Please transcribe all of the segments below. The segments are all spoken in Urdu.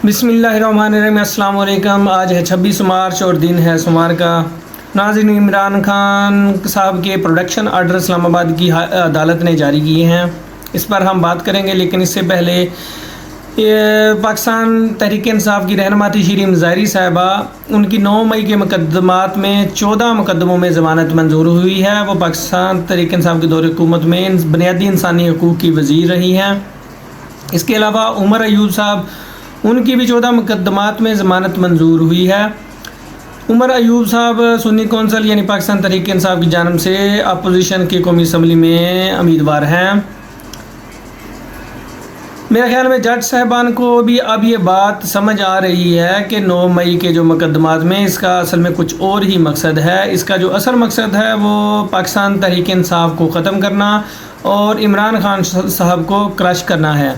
بسم اللہ الرحمن الرحیم۔ السلام علیکم۔ آج ہے 26 مارچ اور دن ہے سوموار کا۔ ناظرین، عمران خان صاحب کے پروڈکشن آرڈر اسلام آباد کی عدالت نے جاری کیے ہیں، اس پر ہم بات کریں گے، لیکن اس سے پہلے پاکستان تحریک انصاف کی رہنما تھی شیرین ظاہری صاحبہ، ان کی 9 مئی کے مقدمات میں 14 مقدموں میں ضمانت منظور ہوئی ہے۔ وہ پاکستان تحریک انصاف کے دور حکومت میں بنیادی انسانی حقوق کی وزیر رہی ہیں۔ اس کے علاوہ عمر ایوب صاحب، ان کی بھی 14 مقدمات میں ضمانت منظور ہوئی ہے۔ عمر ایوب صاحب سنی کونسل یعنی پاکستان تحریک انصاف کی جانب سے اپوزیشن کی قومی اسمبلی میں امیدوار ہیں۔ میرے خیال میں جج صاحبان کو بھی اب یہ بات سمجھ آ رہی ہے کہ 9 مئی کے جو مقدمات میں اس کا اصل میں کچھ اور ہی مقصد ہے۔ اس کا جو اصل مقصد ہے وہ پاکستان تحریک انصاف کو ختم کرنا اور عمران خان صاحب کو کرش کرنا ہے۔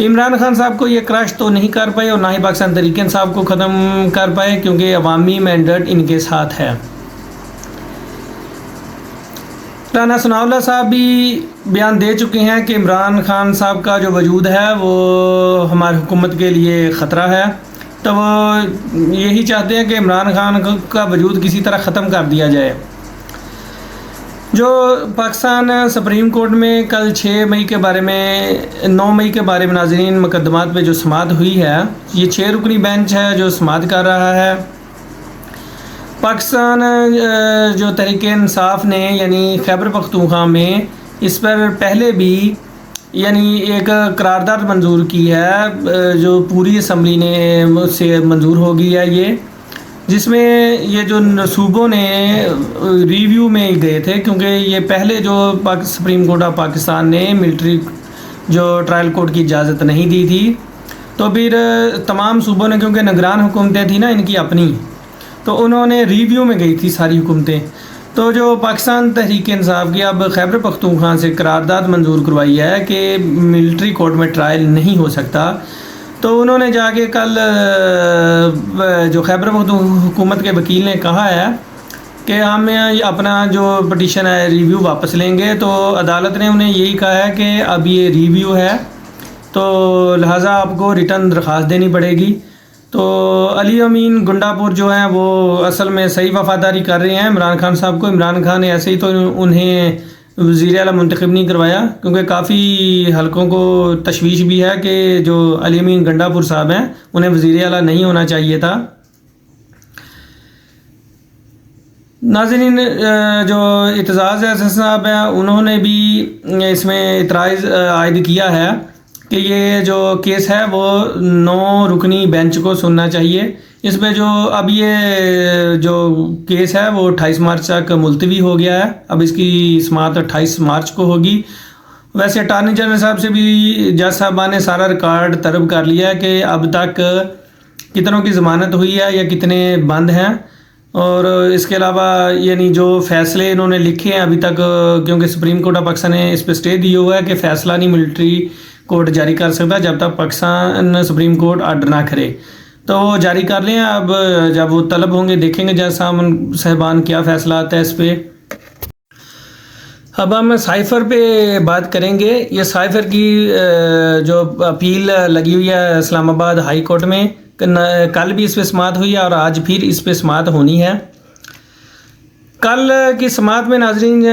عمران خان صاحب کو یہ کرش تو نہیں کر پائے اور نہ ہی پاکستان تحریک انصاف کو ختم کر پائے، کیونکہ عوامی مینڈیٹ ان کے ساتھ ہے۔ رانا ثناء اللہ صاحب بھی بیان دے چکے ہیں کہ عمران خان صاحب کا جو وجود ہے وہ ہماری حکومت کے لیے خطرہ ہے، تو وہ یہی چاہتے ہیں کہ عمران خان کا وجود کسی طرح ختم کر دیا جائے۔ جو پاکستان سپریم کورٹ میں کل 9 مئی کے بارے میں ناظرین مقدمات پہ جو سماعت ہوئی ہے، یہ 6 رکنی بینچ ہے جو سماعت کر رہا ہے۔ پاکستان جو تحریک انصاف نے یعنی خیبر پختونخوا میں اس پر پہلے بھی یعنی ایک قرارداد منظور کی ہے، جو پوری اسمبلی نے سے منظور ہو گئی ہے، جس میں یہ جو صوبوں نے ریویو میں گئے تھے، کیونکہ یہ پہلے جو سپریم کورٹ آف پاکستان نے ملٹری جو ٹرائل کورٹ کی اجازت نہیں دی تھی، تو پھر تمام صوبوں نے، کیونکہ نگران حکومتیں تھیں نا ان کی اپنی، تو انہوں نے ریویو میں گئی تھی ساری حکومتیں، تو جو پاکستان تحریک انصاف کی اب خیبر پختونخوا سے قرارداد منظور کروائی ہے کہ ملٹری کورٹ میں ٹرائل نہیں ہو سکتا، تو انہوں نے جا کے کل جو خیبر پختونخوا حکومت کے وکیل نے کہا ہے کہ ہم اپنا جو پٹیشن ہے ریویو واپس لیں گے، تو عدالت نے انہیں یہی کہا ہے کہ اب یہ ریویو ہے تو لہٰذا آپ کو ریٹرن درخواست دینی پڑے گی۔ تو علی امین گنڈا پور جو ہیں وہ اصل میں صحیح وفاداری کر رہے ہیں عمران خان صاحب کو۔ عمران خان نے ایسے ہی تو انہیں وزیر اعلیٰ منتخب نہیں کروایا، کیونکہ کافی حلقوں کو تشویش بھی ہے کہ جو علی امین گنڈا پور صاحب ہیں انہیں وزیر اعلیٰ نہیں ہونا چاہیے تھا۔ ناظرین، جو اعتزاز احسن صاحب ہیں انہوں نے بھی اس میں اعتراض عائد کیا ہے کہ یہ جو کیس ہے وہ 9 رکنی بینچ کو سننا چاہیے۔ اس میں جو اب یہ جو کیس ہے وہ 28 مارچ تک ملتوی ہو گیا ہے، اب اس کی سماعت 28 مارچ کو ہوگی۔ ویسے اٹارنی جنرل صاحب سے بھی جج صاحبان نے سارا ریکارڈ طلب کر لیا ہے کہ اب تک کتنوں کی ضمانت ہوئی ہے یا کتنے بند ہیں، اور اس کے علاوہ یعنی جو فیصلے انہوں نے لکھے ہیں ابھی تک، کیونکہ سپریم کورٹ آف پاکستان نے اس پہ اسٹے دیا ہوا ہے کہ فیصلہ نہیں ملٹری کورٹ جاری کر سکتا جب تک پاکستان سپریم کورٹ آرڈر نہ کرے، تو وہ جاری کر لیں۔ اب جب وہ طلب ہوں گے دیکھیں گے جج صاحبان کیا فیصلہ آتا ہے اس پہ۔ اب ہم سائفر پہ بات کریں گے۔ یہ سائفر کی جو اپیل لگی ہوئی ہے اسلام آباد ہائی کورٹ میں، کل بھی اس پہ سماعت ہوئی ہے اور آج پھر اس پہ سماعت ہونی ہے۔ کل کی سماعت میں ناظرین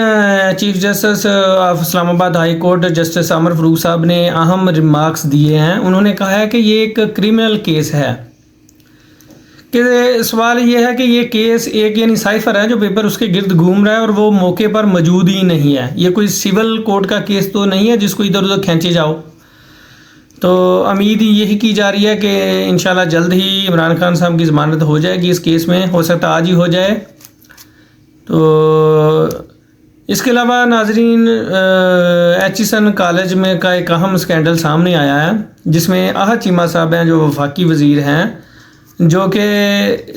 چیف جسٹس آف اسلام آباد ہائی کورٹ جسٹس عمر فاروق صاحب نے اہم ریمارکس دیے ہیں۔ انہوں نے کہا ہے کہ یہ ایک کرمنل کیس ہے، کہ سوال یہ ہے کہ یہ کیس ایک یعنی سائفر ہے جو پیپر اس کے گرد گھوم رہا ہے اور وہ موقع پر موجود ہی نہیں ہے۔ یہ کوئی سول کورٹ کا کیس تو نہیں ہے جس کو ادھر ادھر کھینچے جاؤ۔ تو امید یہی کی جا رہی ہے کہ انشاءاللہ جلد ہی عمران خان صاحب کی ضمانت ہو جائے گی اس کیس میں، ہو سکتا آج ہی ہو جائے۔ تو اس کے علاوہ ناظرین ایچیسن کالج میں کا ایک اہم اسکینڈل سامنے آیا ہے، جس میں احد چیمہ صاحب ہیں جو وفاقی وزیر ہیں، جو کہ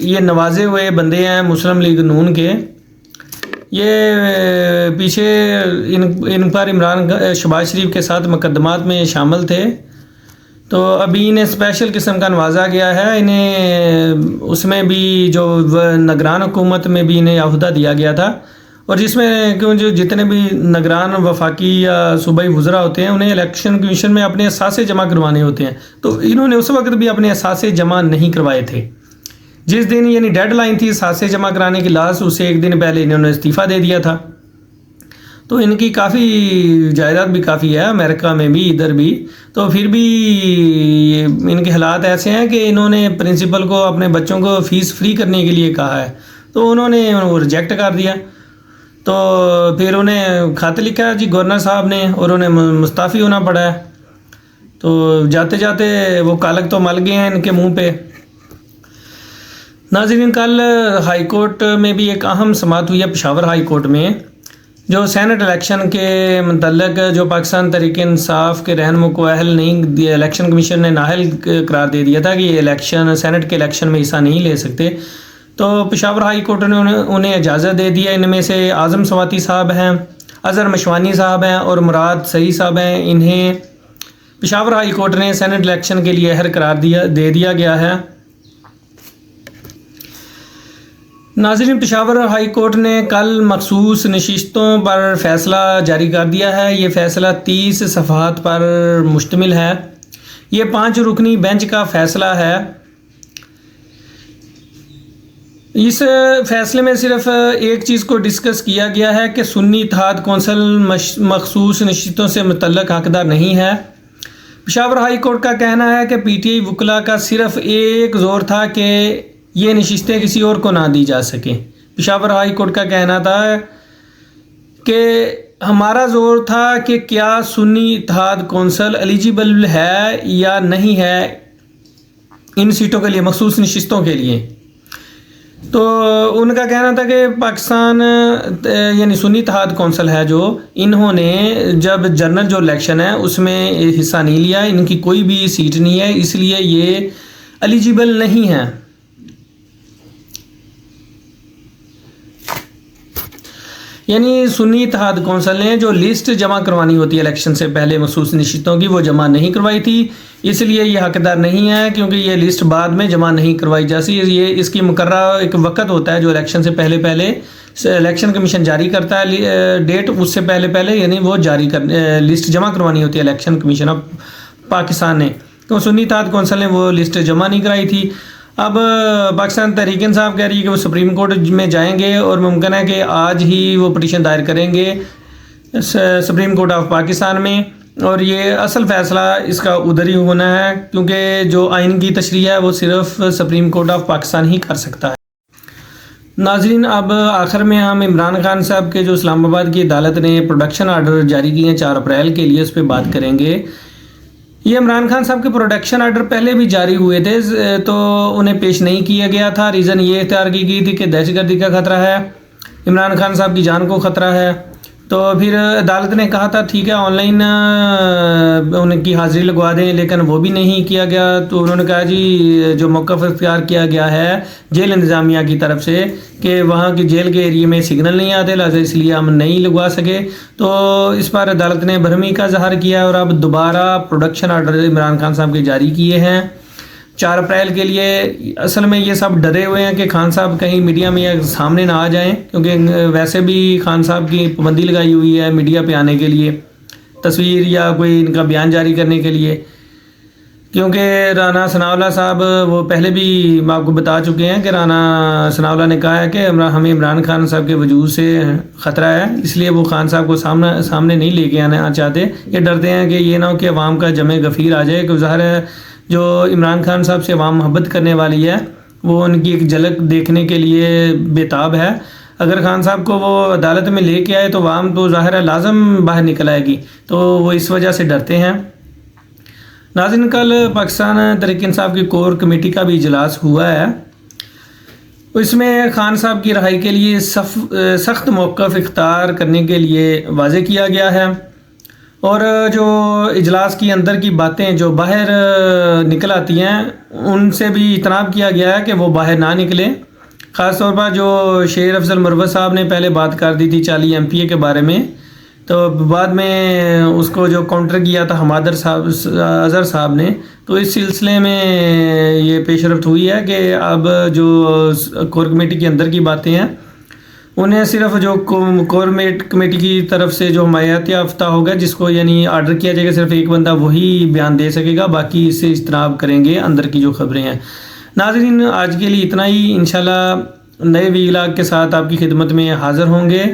یہ نوازے ہوئے بندے ہیں مسلم لیگ نون کے۔ یہ پیچھے ان پر شہباز شریف کے ساتھ مقدمات میں شامل تھے، تو ابھی انہیں اسپیشل قسم کا نوازا گیا ہے۔ انہیں اس میں بھی جو نگران حکومت میں بھی انہیں عہدہ دیا گیا تھا، اور جس میں کہ جو جتنے بھی نگران وفاقی یا صوبائی وزراء ہوتے ہیں انہیں الیکشن کمیشن میں اپنے اثاثے جمع کروانے ہوتے ہیں، تو انہوں نے اس وقت بھی اپنے اثاثے جمع نہیں کروائے تھے۔ جس دن یعنی ڈیڈ لائن تھی اثاثے جمع کرانے کی لاسٹ، اسے ایک دن پہلے انہوں نے استعفیٰ دے دیا تھا۔ تو ان کی کافی جائیداد بھی کافی ہے امریکہ میں بھی، ادھر بھی، تو پھر بھی ان کے حالات ایسے ہیں کہ انہوں نے پرنسپل کو اپنے بچوں کو فیس فری کرنے کے لیے کہا ہے، تو انہوں نے وہ ریجیکٹ کر دیا۔ تو پھر انہیں خط لکھا جی گورنر صاحب نے، اور انہیں مستعفی ہونا پڑا ہے۔ تو جاتے جاتے وہ کالک تو مل گئے ہیں ان کے منہ پہ۔ ناظرین، کل ہائی کورٹ میں بھی ایک اہم سماعت ہوئی ہے، پشاور ہائی کورٹ میں، جو سینٹ الیکشن کے متعلق جو پاکستان تحریک انصاف کے رہنما کو اہل نہیں دیا، الیکشن کمیشن نے نااہل قرار دے دیا تھا کہ یہ الیکشن سینٹ کے الیکشن میں حصہ نہیں لے سکتے، تو پشاور ہائی کورٹ نے انہیں اجازت دے دیا۔ ان میں سے اعظم سواتی صاحب ہیں، اظہر مشوانی صاحب ہیں اور مراد سعید صاحب ہیں، انہیں پشاور ہائی کورٹ نے سینٹ الیکشن کے لیے اہل قرار دے دیا گیا ہے۔ ناظرین، پشاور ہائی کورٹ نے کل مخصوص نشستوں پر فیصلہ جاری کر دیا ہے۔ یہ فیصلہ 30 صفحات پر مشتمل ہے۔ یہ 5 رکنی بینچ کا فیصلہ ہے۔ اس فیصلے میں صرف ایک چیز کو ڈسکس کیا گیا ہے کہ سنی اتحاد کونسل مخصوص نشستوں سے متعلق حقدار نہیں ہے۔ پشاور ہائی کورٹ کا کہنا ہے کہ پی ٹی آئی وکلاء کا صرف ایک زور تھا کہ یہ نشستیں کسی اور کو نہ دی جا سکیں۔ پشاور ہائی کورٹ کا کہنا تھا کہ ہمارا زور تھا کہ کیا سنی اتحاد کونسل ایلیجیبل ہے یا نہیں ہے ان سیٹوں کے لیے، مخصوص نشستوں کے لیے۔ تو ان کا کہنا تھا کہ پاکستان یعنی سنی اتحاد کونسل ہے جو، انہوں نے جب جنرل جو الیکشن ہے اس میں حصہ نہیں لیا، ان کی کوئی بھی سیٹ نہیں ہے، اس لیے یہ ایلیجیبل نہیں ہے۔ یعنی سنی اتحاد کونسل نے جو لسٹ جمع کروانی ہوتی ہے الیکشن سے پہلے مخصوص نشستوں کی، وہ جمع نہیں کروائی تھی، اس لیے یہ حقدار نہیں ہے، کیونکہ یہ لسٹ بعد میں جمع نہیں کروائی جاتی۔ یہ اس کی مقررہ ایک وقت ہوتا ہے جو الیکشن سے پہلے الیکشن کمیشن جاری کرتا ہے ڈیٹ، اس سے پہلے یعنی وہ جاری لسٹ جمع کروانی ہوتی ہے الیکشن کمیشن آف پاکستان نے، تو سنی اتحاد کونسل نے وہ لسٹ جمع نہیں کرائی تھی۔ اب پاکستان تحریک انصاف کہہ رہی ہے کہ وہ سپریم کورٹ میں جائیں گے، اور ممکن ہے کہ آج ہی وہ پٹیشن دائر کریں گے سپریم کورٹ آف پاکستان میں، اور یہ اصل فیصلہ اس کا ادھر ہی ہونا ہے، کیونکہ جو آئین کی تشریح ہے وہ صرف سپریم کورٹ آف پاکستان ہی کر سکتا ہے۔ ناظرین، اب آخر میں ہم عمران خان صاحب کے جو اسلام آباد کی عدالت نے پروڈکشن آرڈر جاری کیے ہیں 4 اپریل کے لیے، اس پہ بات کریں گے۔ یہ عمران خان صاحب کے پروڈکشن آرڈر پہلے بھی جاری ہوئے تھے، تو انہیں پیش نہیں کیا گیا تھا۔ ریزن یہ اختیار کی گئی تھی کہ دہشت گردی کا خطرہ ہے، عمران خان صاحب کی جان کو خطرہ ہے، تو پھر عدالت نے کہا تھا ٹھیک ہے آن لائن ان کی حاضری لگوا دیں، لیکن وہ بھی نہیں کیا گیا۔ تو انہوں نے کہا جی جو موقف اختیار کیا گیا ہے جیل انتظامیہ کی طرف سے کہ وہاں کی جیل کے ایریے میں سگنل نہیں آتے، لہٰذا اس لیے ہم نہیں لگوا سکے، تو اس پر عدالت نے برہمی کا اظہار کیا، اور اب دوبارہ پروڈکشن آرڈر عمران خان صاحب کے جاری کیے ہیں 4 اپریل کے لیے۔ اصل میں یہ سب ڈرے ہوئے ہیں کہ خان صاحب کہیں میڈیا میں سامنے نہ آ جائیں، کیونکہ ویسے بھی خان صاحب کی پابندی لگائی ہوئی ہے میڈیا پہ آنے کے لیے، تصویر یا کوئی ان کا بیان جاری کرنے کے لیے، کیونکہ رانا ثناءاللہ صاحب وہ پہلے بھی آپ کو بتا چکے ہیں کہ رانا ثناءاللہ نے کہا ہے کہ ہمیں عمران خان صاحب کے وجود سے خطرہ ہے، اس لیے وہ خان صاحب کو سامنے نہیں لے کے آنا چاہتے۔ یہ ڈرتے ہیں کہ یہ نہ ہو کہ عوام کا جمع غفیر آ جائے، کہ ظاہر ہے جو عمران خان صاحب سے عوام محبت کرنے والی ہے وہ ان کی ایک جھلک دیکھنے کے لیے بےتاب ہے۔ اگر خان صاحب کو وہ عدالت میں لے کے آئے تو عوام تو ظاہر ہے لازم باہر نکل آئے گی، تو وہ اس وجہ سے ڈرتے ہیں۔ ناظرین، کل پاکستان تحریک انصاف کی کور کمیٹی کا بھی اجلاس ہوا ہے، اس میں خان صاحب کی رہائی کے لیے سخت موقف اختیار کرنے کے لیے واضح کیا گیا ہے، اور جو اجلاس کی اندر کی باتیں جو باہر نکل آتی ہیں ان سے بھی اجتناب کیا گیا ہے کہ وہ باہر نہ نکلیں۔ خاص طور پر جو شیر افضل مروت صاحب نے پہلے بات کر دی تھی 40 MPA کے بارے میں، تو بعد میں اس کو جو کاؤنٹر کیا تھا حمادر صاحب اظہر صاحب نے، تو اس سلسلے میں یہ پیش رفت ہوئی ہے کہ اب جو کور کمیٹی کے اندر کی باتیں ہیں انہیں صرف جو کور کمیٹی کی طرف سے جو حمایت یافتہ ہوگا، جس کو یعنی آرڈر کیا جائے گا، صرف ایک بندہ وہی بیان دے سکے گا، باقی اس سے اجتناب کریں گے اندر کی جو خبریں ہیں۔ ناظرین آج کے لیے اتنا ہی، انشاءاللہ نئے ویلاگ کے ساتھ آپ کی خدمت میں حاضر ہوں گے۔